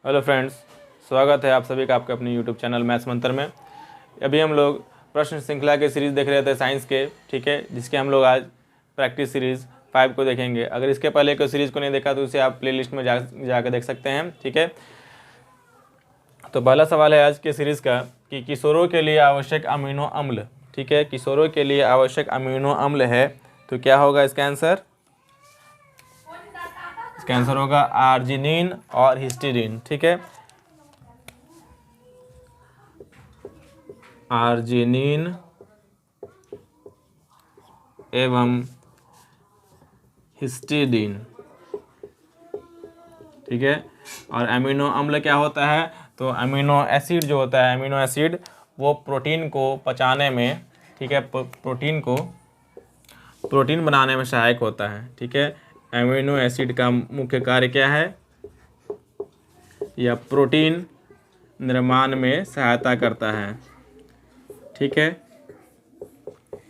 Hello friends, स्वागत है आप सभी का आपके अपने यूट्यूब चैनल मैथ्स मंत्र में। अभी हम लोग प्रश्न श्रृंखला के सीरीज़ देख रहे थे साइंस के, ठीक है, जिसके हम लोग आज प्रैक्टिस सीरीज़ 5 को देखेंगे। अगर इसके पहले कोई सीरीज़ को नहीं देखा तो उसे आप प्लेलिस्ट में जाकर देख सकते हैं, ठीक है। तो पहला सवाल है आज के सीरीज़ का कि किशोरों के लिए आवश्यक अमीनो अम्ल, ठीक है, किशोरों के लिए आवश्यक अमीनो अम्ल है, तो क्या होगा इसका आंसर? इसका आंसर होगा आर्जिनिन और हिस्टीडीन, ठीक है। आर्जिनिन एवं हिस्टीडीन, ठीक है। और अमीनो अम्ल क्या होता है? तो अमीनो एसिड जो होता है, अमीनो एसिड वो प्रोटीन को पचाने में, ठीक है, प्रोटीन बनाने में सहायक होता है, ठीक है। अमीनो एसिड का मुख्य कार्य क्या है? यह प्रोटीन निर्माण में सहायता करता है, ठीक है।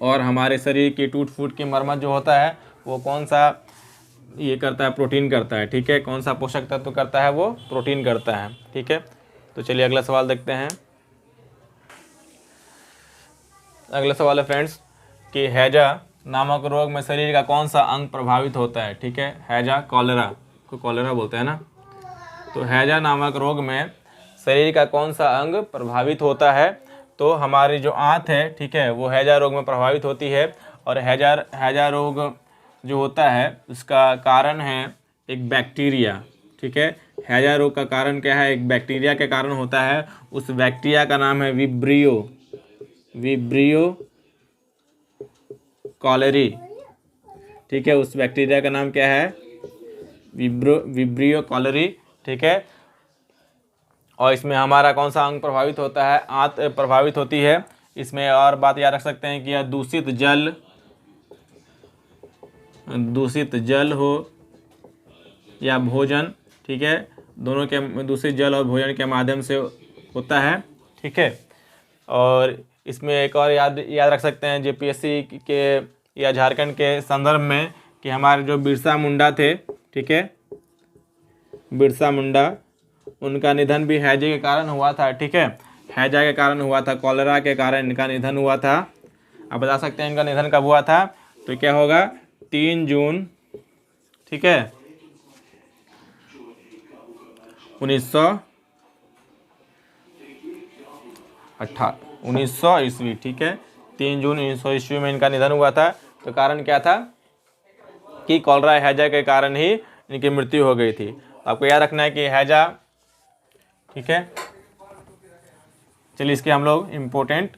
और हमारे शरीर की टूट फूट की मरम्मत जो होता है वो कौन सा ये करता है? प्रोटीन करता है, ठीक है। कौन सा पोषक तत्व करता है? वो प्रोटीन करता है, ठीक है। तो चलिए अगला सवाल देखते हैं। अगला सवाल है फ्रेंड्स कि हैजा नामक रोग में शरीर का कौन सा अंग प्रभावित होता है, ठीक है। हैजा, कॉलेरा को कॉलेरा बोलते हैं ना। तो हैजा नामक रोग में शरीर का कौन सा अंग प्रभावित होता है? तो हमारी जो आंत है, ठीक है, वो हैजा रोग में प्रभावित होती है। और हैजा रोग जो होता है उसका कारण है एक बैक्टीरिया, ठीक है। हैजा रोग का कारण क्या है? एक बैक्टीरिया के कारण होता है। उस बैक्टीरिया का नाम है विब्रियो कॉलेरी, ठीक है। उस बैक्टीरिया का नाम क्या है? विब्रियो कॉलेरी, ठीक है। और इसमें हमारा कौन सा अंग प्रभावित होता है? आंत प्रभावित होती है। इसमें और बात याद रख सकते हैं कि यह दूषित जल हो या भोजन, ठीक है, दोनों के दूषित जल और भोजन के माध्यम से होता है, ठीक है। और इसमें एक और याद रख सकते हैं जेपीएससी के या झारखंड के संदर्भ में कि हमारे जो बिरसा मुंडा थे, ठीक है, बिरसा मुंडा, उनका निधन भी हैजे के कारण हुआ था, ठीक है। हैजा के कारण हुआ था, कॉलेरा के कारण इनका निधन हुआ था। आप बता सकते हैं इनका निधन कब हुआ था? तो क्या होगा? 3 जून, ठीक है, 1900 ईस्वी, ठीक है। 3 जून 1900 ईस्वी में इनका निधन हुआ था। तो कारण क्या था? कि कॉलरा हैजा के कारण ही इनकी मृत्यु हो गई थी। आपको याद रखना है कि हैजा, ठीक है। चलिए इसके हम लोग इम्पोर्टेंट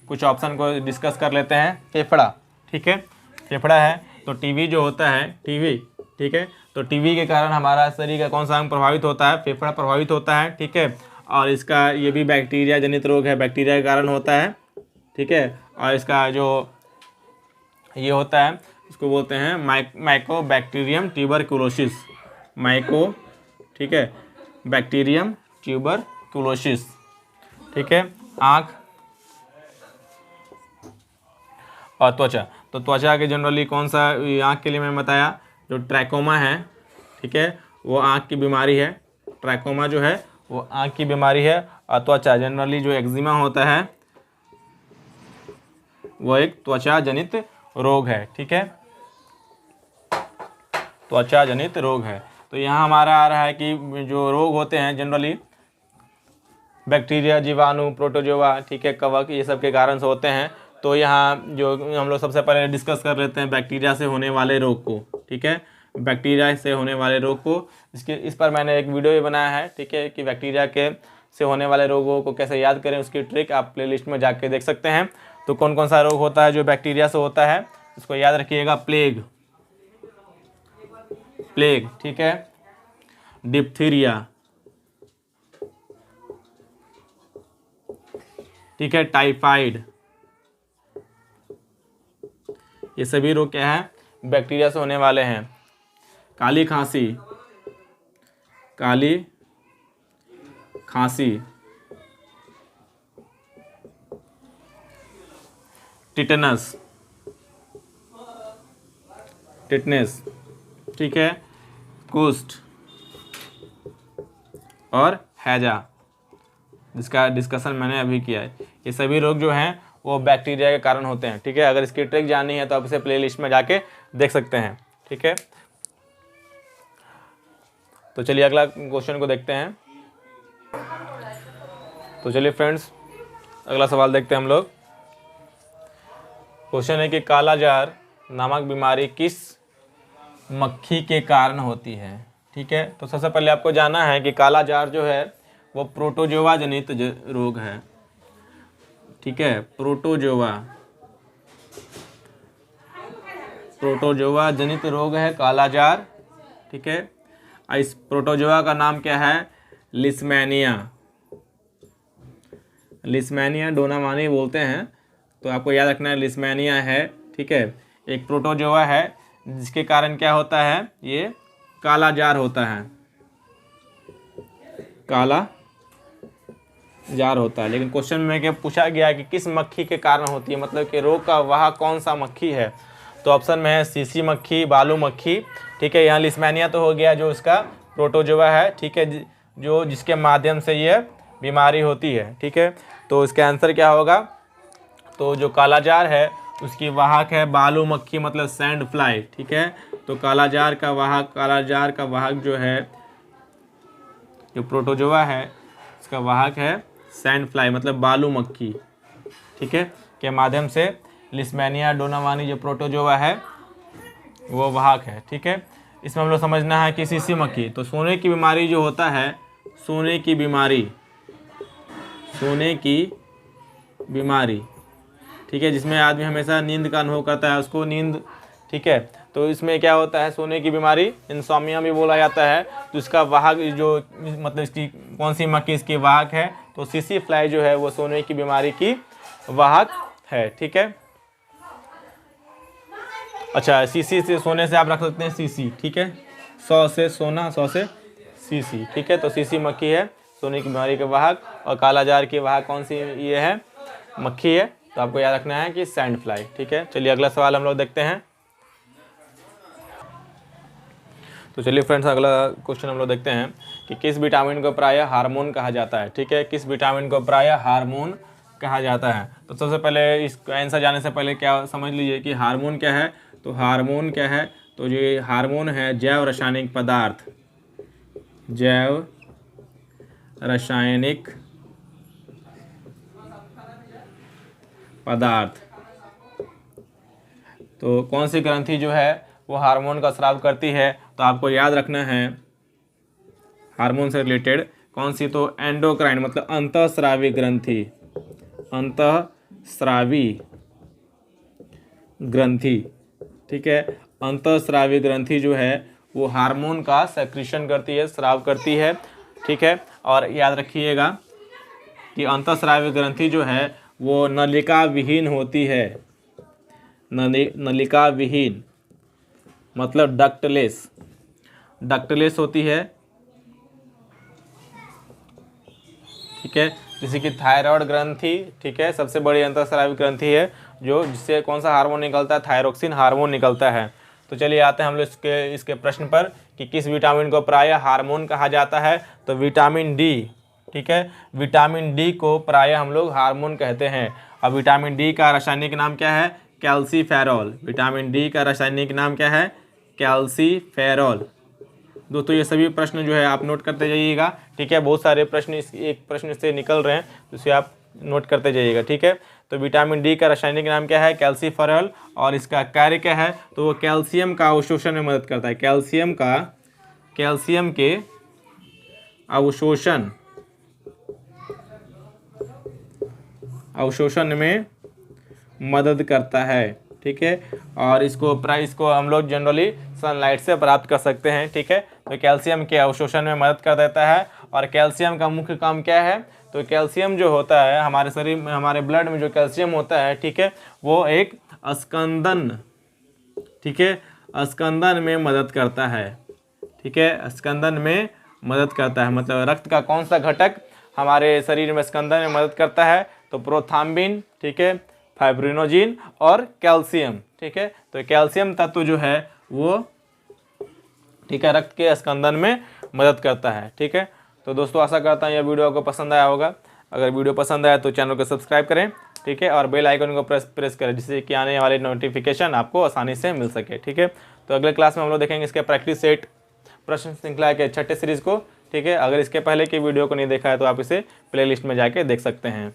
कुछ ऑप्शन को डिस्कस कर लेते हैं। फेफड़ा, ठीक है, फेफड़ा है तो टीबी जो होता है, टीबी, ठीक है, तो टीबी के कारण हमारा शरीर का कौन सा अंग प्रभावित होता है? फेफड़ा प्रभावित होता है, ठीक है। और इसका ये भी बैक्टीरिया जनित रोग है, बैक्टीरिया के कारण होता है, ठीक है। और इसका जो ये होता है इसको बोलते हैं माइकोबैक्टीरियम ट्यूबरकुलोसिस, ठीक है, बैक्टीरियम ट्यूबरकुलोसिस, ठीक है। आँख और त्वचा, तो त्वचा के जनरली कौन सा आँख के लिए मैंने बताया? जो ट्रैकोमा है, ठीक है, वो आँख की बीमारी है। ट्रैकोमा जो है वो आँख की बीमारी है। और त्वचा जनरली जो एक्जिमा होता है वो एक त्वचा जनित रोग है, ठीक है, त्वचा जनित रोग है। तो यहाँ हमारा आ रहा है कि जो रोग होते हैं जनरली बैक्टीरिया, जीवाणु, प्रोटोजोआ, ठीक है, कवक, ये सब के कारण से होते हैं। तो यहाँ जो हम लोग सबसे पहले डिस्कस कर लेते हैं बैक्टीरिया से होने वाले रोग को, ठीक है, बैक्टीरिया से होने वाले रोग को। इस पर मैंने एक वीडियो भी बनाया है, ठीक है, कि बैक्टीरिया के से होने वाले रोगों को कैसे याद करें, उसकी ट्रिक आप प्लेलिस्ट में जाके देख सकते हैं। तो कौन कौन सा रोग होता है जो बैक्टीरिया से होता है, इसको याद रखिएगा। प्लेग, ठीक है, डिप्थीरिया, ठीक है, टाइफाइड, ये सभी रोग क्या है? बैक्टीरिया से होने वाले हैं। काली खांसी, टिटनेस, ठीक है, कुष्ठ और हैजा, जिसका डिस्कशन मैंने अभी किया है। ये सभी रोग जो हैं वो बैक्टीरिया के कारण होते हैं। ठीक है, अगर इसकी ट्रिक जाननी है तो आप इसे प्लेलिस्ट में जाके देख सकते हैं। ठीक है, तो चलिए अगला क्वेश्चन को देखते हैं। तो चलिए फ्रेंड्स, अगला सवाल देखते हैं हम लोग। क्वेश्चन है कि कालाजार नामक बीमारी किस मक्खी के कारण होती है। ठीक है, तो सबसे पहले आपको जानना है कि कालाजार जो है वो प्रोटोजोआ जनित रोग है। ठीक है, प्रोटोजोआ जनित रोग है कालाजार। ठीक है, इस प्रोटोजोआ का नाम क्या है? लिस्मैनिया डोनामानी बोलते हैं, तो आपको याद रखना है लिस्मैनिया है। ठीक है, एक प्रोटोजोआ है जिसके कारण क्या होता है? ये कालाजार होता है, कालाजार होता है। लेकिन क्वेश्चन में क्या पूछा गया है कि किस मक्खी के कारण होती है, मतलब कि रोग का वाहक कौन सा मक्खी है। तो ऑप्शन में है सीसी मक्खी, बालू मक्खी। ठीक है, यहाँ लिस्मैनिया तो हो गया जो इसका प्रोटोजोआ है। ठीक है, जो जिसके माध्यम से ये बीमारी होती है। ठीक है, तो इसका आंसर क्या होगा? तो जो कालाजार है उसकी वाहक है बालू मक्खी, मतलब सैंड फ्लाई। ठीक है, तो कालाजार का वाहक जो है, जो प्रोटोजोआ है उसका वाहक है सैंड फ्लाई, मतलब बालू मक्खी। ठीक है, के माध्यम से लिस्मैनिया डोनामानी जो प्रोटोजोआ है वो वाहक है। ठीक है, इसमें हम लोग समझना है कि सीसी मक्खी, तो सोने की बीमारी जो होता है, सोने की बीमारी, ठीक है, जिसमें आदमी हमेशा नींद का अनुभव करता है, उसको नींद। ठीक है, तो इसमें क्या होता है? सोने की बीमारी, इंसोम्निया भी बोला जाता है। तो इसका वाहक जो, मतलब इसकी कौन सी मक्खी इसकी वाहक है? तो सीसी फ्लाई जो है वो सोने की बीमारी की वाहक है। ठीक है, अच्छा, सीसी से सोने से आप रख सकते हैं सीसी। ठीक है, 100 से सोना, 100 से सीसी। ठीक है, तो सीसी मक्खी है सोने की बीमारी के वाहक, और कालाजार की वाहक कौन सी ये है? मक्खी है। तो आपको याद रखना है कि सैंड फ्लाई। ठीक है, चलिए अगला सवाल हम लोग देखते हैं। तो चलिए फ्रेंड्स, अगला क्वेश्चन हम लोग देखते हैं कि किस विटामिन को प्रायः हार्मोन कहा जाता है। ठीक है, किस विटामिन को प्रायः हार्मोन कहा जाता है। तो सबसे पहले इसका आंसर जाने से पहले क्या समझ लीजिए कि हार्मोन क्या है। तो हार्मोन क्या है? तो ये हार्मोन है जैव रासायनिक पदार्थ। तो कौन सी ग्रंथि जो है वो हार्मोन का स्राव करती है? तो आपको याद रखना है हार्मोन से रिलेटेड कौन सी, तो एंडोक्राइन, मतलब अंतःस्रावी ग्रंथि। ठीक है, अंतःस्रावी ग्रंथि जो है वो हार्मोन का सेक्रेशन करती है, स्राव करती है। ठीक है, और याद रखिएगा कि अंतःस्रावी ग्रंथि जो है वो नलिका विहीन होती है। नलिका विहीन मतलब डक्टलेस होती है। ठीक है, जैसे कि थायराइड ग्रंथि, ठीक है, सबसे बड़ी अंतःस्रावी ग्रंथि है, जो जिससे कौन सा हार्मोन निकलता है? थायरोक्सिन हार्मोन निकलता है। तो चलिए आते हैं हम लोग इसके प्रश्न पर कि किस विटामिन को प्रायः हार्मोन कहा जाता है। तो विटामिन डी। ठीक है, विटामिन डी को प्रायः हम लोग हार्मोन कहते हैं। अब विटामिन डी का रासायनिक नाम क्या है? कैल्सीफेरॉल। विटामिन डी का रासायनिक नाम क्या है? कैल्सीफेरॉल। दोस्तों, ये सभी प्रश्न जो है आप नोट करते जाइएगा। ठीक है, बहुत सारे प्रश्न एक प्रश्न से निकल रहे हैं, तो इसे आप नोट करते जाइएगा। ठीक है, तो विटामिन डी का रासायनिक नाम क्या है? कैल्सीफेरॉल। और इसका कार्य क्या है? तो वो कैल्शियम का अवशोषण में मदद करता है। कैल्शियम के अवशोषण में मदद करता है। ठीक है, और इसको हम लोग जनरली सनलाइट से प्राप्त कर सकते हैं। ठीक है, तो कैल्शियम के अवशोषण में मदद कर देता है। और कैल्शियम का मुख्य काम क्या है? तो कैल्शियम जो होता है हमारे शरीर में, हमारे ब्लड में जो कैल्शियम होता है, ठीक है, वो एक स्कंदन, ठीक है, स्कंदन में मदद करता है। ठीक है, स्कंदन में मदद करता है, मतलब रक्त का कौन सा घटक हमारे शरीर में स्कंदन में मदद करता है? तो प्रोथाम्बिन, ठीक है, फाइब्रिनोजिन और कैल्शियम। ठीक है, तो कैल्शियम तत्व जो है वो, ठीक है, रक्त के स्कंदन में मदद करता है। ठीक है, तो दोस्तों आशा करता हूँ यह वीडियो आपको पसंद आया होगा। अगर वीडियो पसंद आया तो चैनल को सब्सक्राइब करें, ठीक है, और बेल आइकन को प्रेस करें, जिससे कि आने वाले नोटिफिकेशन आपको आसानी से मिल सके, ठीक है। तो अगले क्लास में हम लोग देखेंगे इसके प्रैक्टिस सेट प्रश्न श्रृंखला के 6ठे सीरीज़ को, ठीक है। अगर इसके पहले की वीडियो को नहीं देखा है तो आप इसे प्लेलिस्ट में जाके देख सकते हैं।